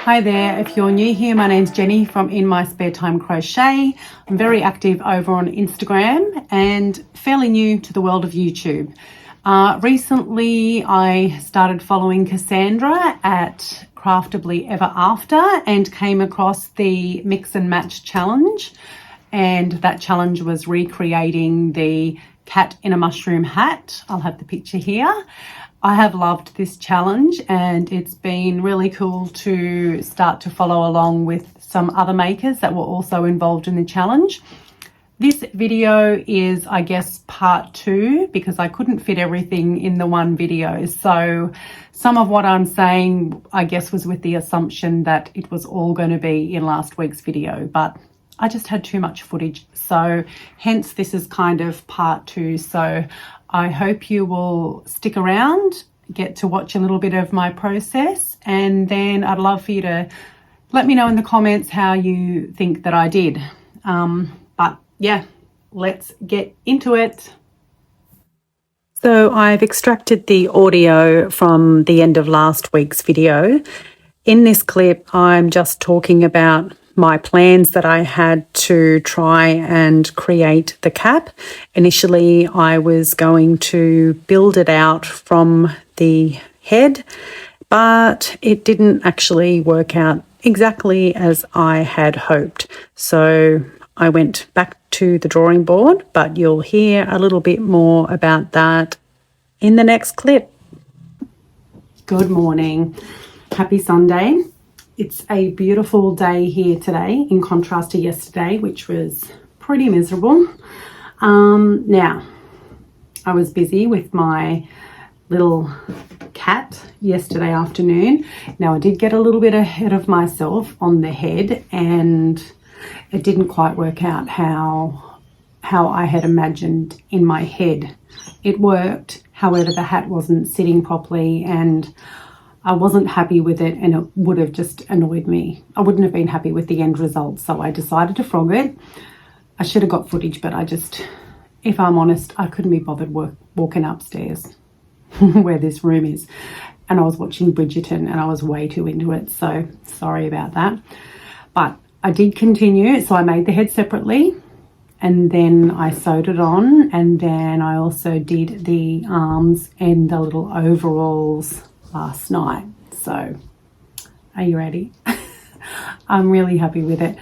Hi there, if you're new here, my name's Jenny from Inmysparetime Crochet. I'm very active over on Instagram and fairly new to the world of YouTube. Recently, I started following Cassandra at Craftably Ever After and came across the Mix and Match Challenge. And that challenge was recreating the cat in a mushroom hat. I'll have the picture here. I have loved this challenge and it's been really cool to start to follow along with some other makers that were also involved in the challenge. This video is, I guess, part 2 because I couldn't fit everything in the one video. So some of what I'm saying, I guess, was with the assumption that it was all going to be in last week's video, but I just had too much footage. So hence this is kind of part 2. So I hope you will stick around, get to watch a little bit of my process, and then I'd love for you to let me know in the comments how you think that I did. But yeah, let's get into it. So I've extracted the audio from the end of last week's video. In this clip, I'm just talking about my plans that I had to try and create the cap. Initially, I was going to build it out from the head, but it didn't actually work out exactly as I had hoped. So I went back to the drawing board, but you'll hear a little bit more about that in the next clip. Good morning. Happy Sunday. It's a beautiful day here today in contrast to yesterday, which was pretty miserable. Now, I was busy with my little cat yesterday afternoon. Now, I did get a little bit ahead of myself on the head and it didn't quite work out how I had imagined in my head. It worked, however, the hat wasn't sitting properly and I wasn't happy with it and it would have just annoyed me. I wouldn't have been happy with the end result, so I decided to frog it. I should have got footage, but if I'm honest, I couldn't be bothered walking upstairs where this room is. And I was watching Bridgerton and I was way too into it, so sorry about that. But I did continue, so I made the head separately and then I sewed it on, and then I also did the arms and the little overalls last night. So are you ready? I'm really happy with it.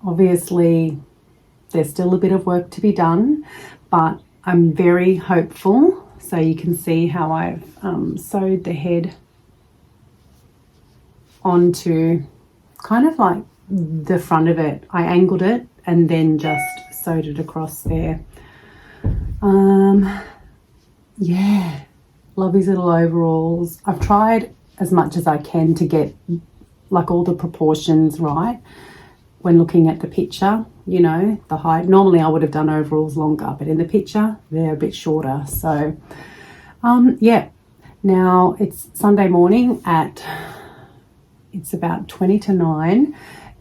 Obviously there's still a bit of work to be done, but I'm very hopeful. So you can see how I've sewed the head onto kind of like the front of it. I angled it and then just sewed it across there. Yeah, love these little overalls. I've tried as much as I can to get like all the proportions right when looking at the picture, you know, the height. Normally I would have done overalls longer, but in the picture they're a bit shorter. So yeah, now it's Sunday morning it's about 20 to 9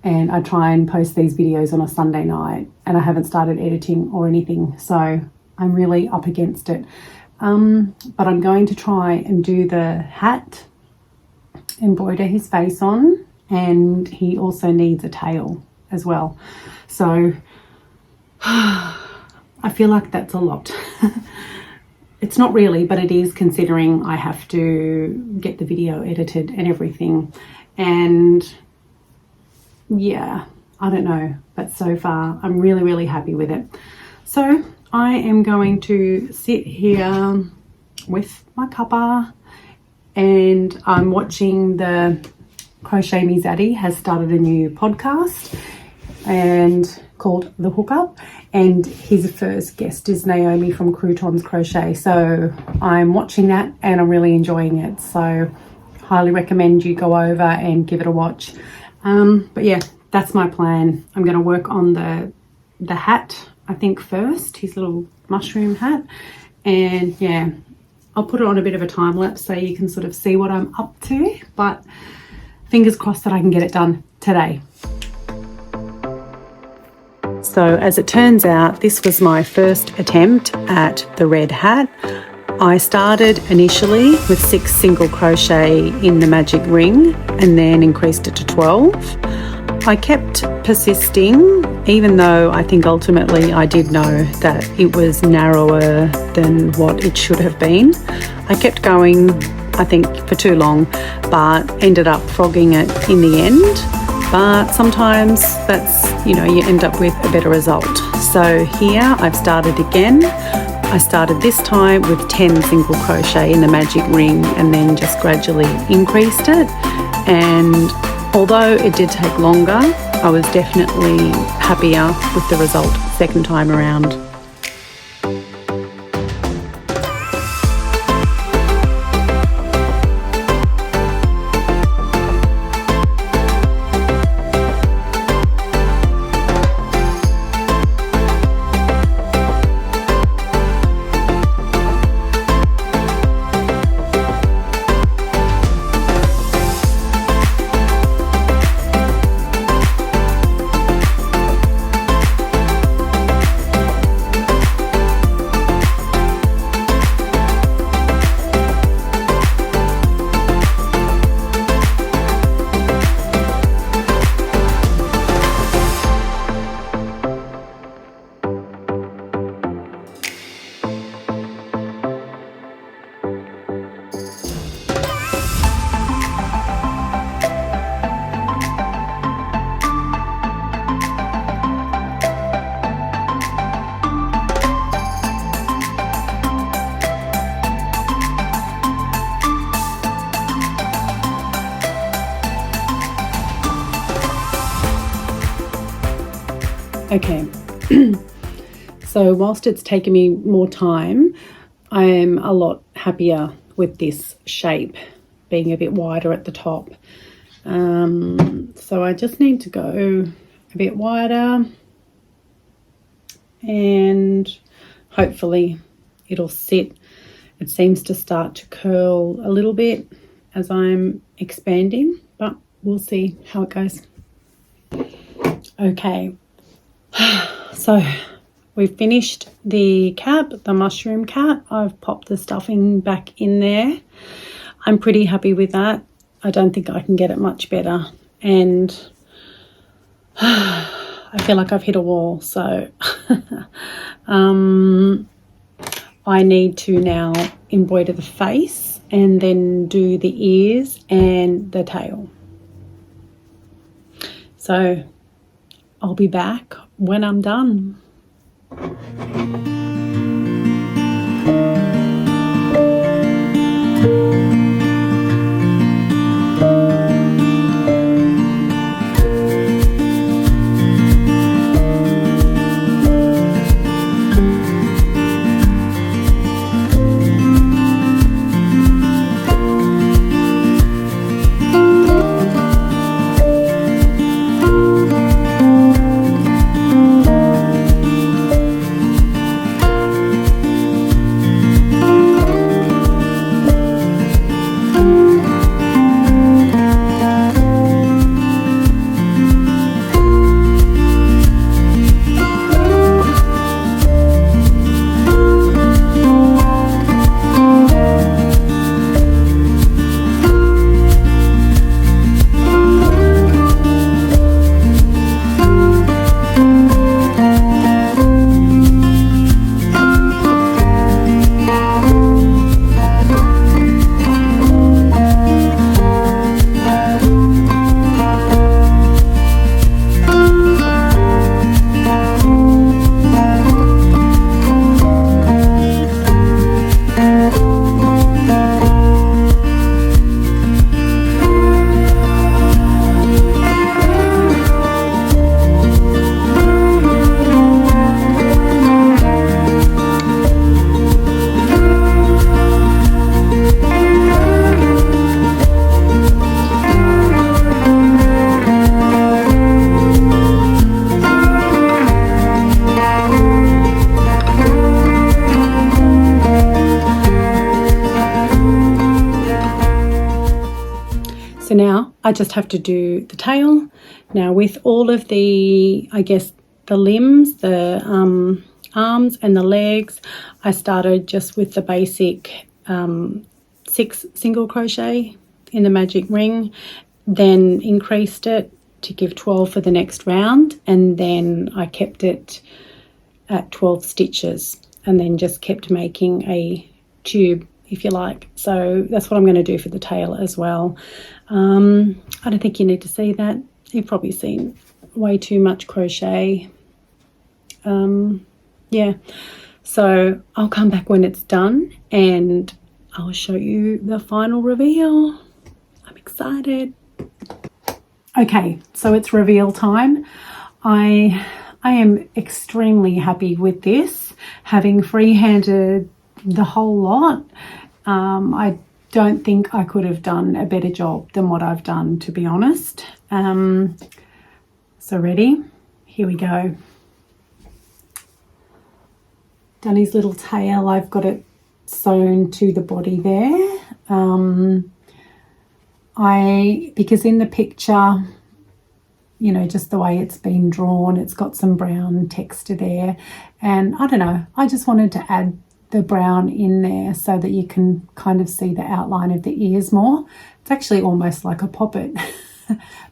and I try and post these videos on a Sunday night and I haven't started editing or anything. So I'm really up against it. But I'm going to try and do the hat, embroider his face on, and he also needs a tail as well. So I feel like that's a lot. It's not really, but it is, considering I have to get the video edited and everything. And yeah, I don't know, but so far I'm really, really happy with it. So I am going to sit here with my cuppa and I'm watching the Crochet Me Zaddy has started a new podcast and called The Hookup, and his first guest is Naomi from Croutons Crochet. So I'm watching that and I'm really enjoying it. So highly recommend you go over and give it a watch. But yeah, that's my plan. I'm going to work on the hat, I think, first, his little mushroom hat, and yeah, I'll put it on a bit of a time lapse so you can sort of see what I'm up to, but fingers crossed that I can get it done today. So as it turns out, this was my first attempt at the red hat. I started initially with 6 single crochet in the magic ring and then increased it to 12. I kept persisting, even though I think ultimately I did know that it was narrower than what it should have been. I kept going, I think, for too long, but ended up frogging it in the end. But sometimes that's, you end up with a better result. So here I've started again. I started this time with 10 single crochet in the magic ring and then just gradually increased it. And although it did take longer, I was definitely happier with the result second time around. Okay, so whilst it's taken me more time, I'm a lot happier with this shape being a bit wider at the top. So I just need to go a bit wider and hopefully it'll sit. It seems to start to curl a little bit as I'm expanding, but we'll see how it goes. Okay. So we've finished the cap, the mushroom cap. I've popped the stuffing back in there. I'm pretty happy with that. I don't think I can get it much better. And I feel like I've hit a wall. So I need to now embroider the face and then do the ears and the tail. So I'll be back when I'm done. So now I just have to do the tail. Now with all of the, I guess, the limbs, the arms and the legs, I started just with the basic 6 single crochet in the magic ring, then increased it to give 12 for the next round, and then I kept it at 12 stitches and then just kept making a tube, if you like. So that's what I'm going to do for the tail as well. I don't think you need to see that. You've probably seen way too much crochet. Yeah, so I'll come back when it's done and I'll show you the final reveal. I'm excited. Okay, so it's reveal time. I am extremely happy with this, having freehanded the whole lot. I don't think I could have done a better job than what I've done, to be honest. So ready? Here we go. Done his little tail. I've got it sewn to the body there. Because in the picture, you know, just the way it's been drawn, it's got some brown texture there, and I don't know, I just wanted to add the brown in there so that you can kind of see the outline of the ears more. It's actually almost like a poppet,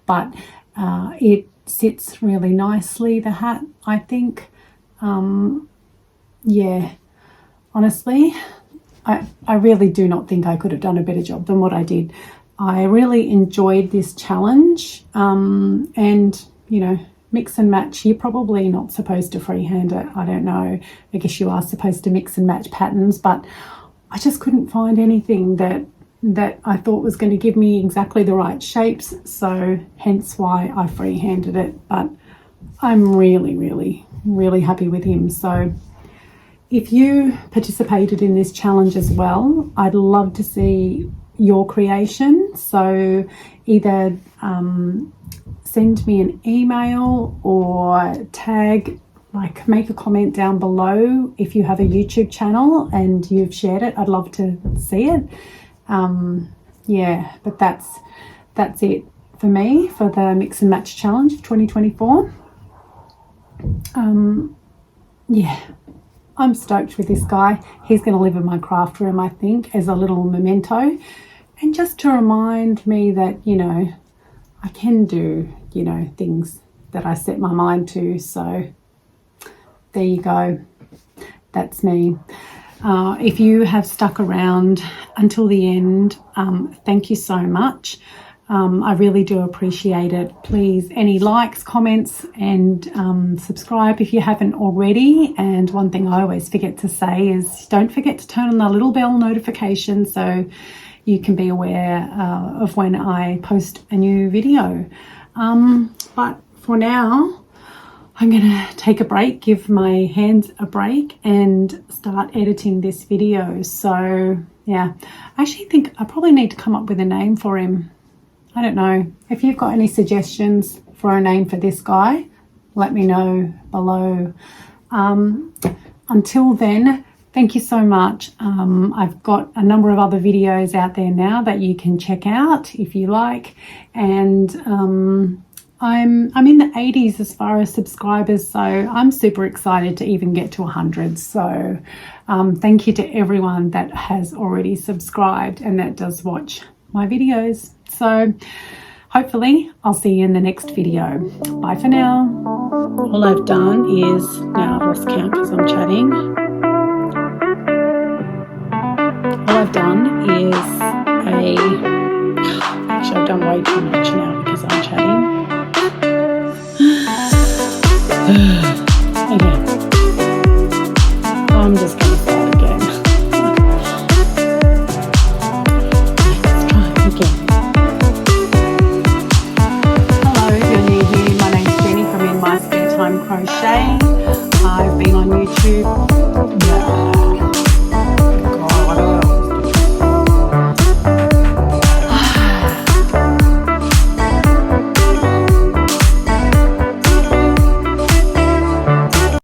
but it sits really nicely, the hat, I think. Yeah, honestly, I really do not think I could have done a better job than what I did. I really enjoyed this challenge, and, you know, mix and match. You're probably not supposed to freehand it. I don't know. I guess you are supposed to mix and match patterns, but I just couldn't find anything that I thought was going to give me exactly the right shapes. So hence why I freehanded it. But I'm really, really, really happy with him. So if you participated in this challenge as well, I'd love to see your creation. So either send me an email or tag, like make a comment down below if you have a YouTube channel and you've shared it. I'd love to see it. Yeah, but that's it for me for the Mix and Match Challenge of 2024. Yeah, I'm stoked with this guy. He's going to live in my craft room, I think, as a little memento, and just to remind me that, you know, I can do, you know, things that I set my mind to. So there you go. That's me. If you have stuck around until the end, thank you so much. I really do appreciate it. Please, any likes, comments, and subscribe if you haven't already. And one thing I always forget to say is don't forget to turn on the little bell notification so you can be aware of when I post a new video. But for now, I'm going to take a break, give my hands a break, and start editing this video. So yeah, I actually think I probably need to come up with a name for him. I don't know. If you've got any suggestions for a name for this guy, let me know below. Until then, thank you so much. I've got a number of other videos out there now that you can check out if you like. And I'm in the 80s as far as subscribers, so I'm super excited to even get to 100. So thank you to everyone that has already subscribed and that does watch my videos. So hopefully I'll see you in the next video. Bye for now. All I've done is, now I've lost count because I'm chatting. All I've done is actually I've done way too much now because I'm chatting.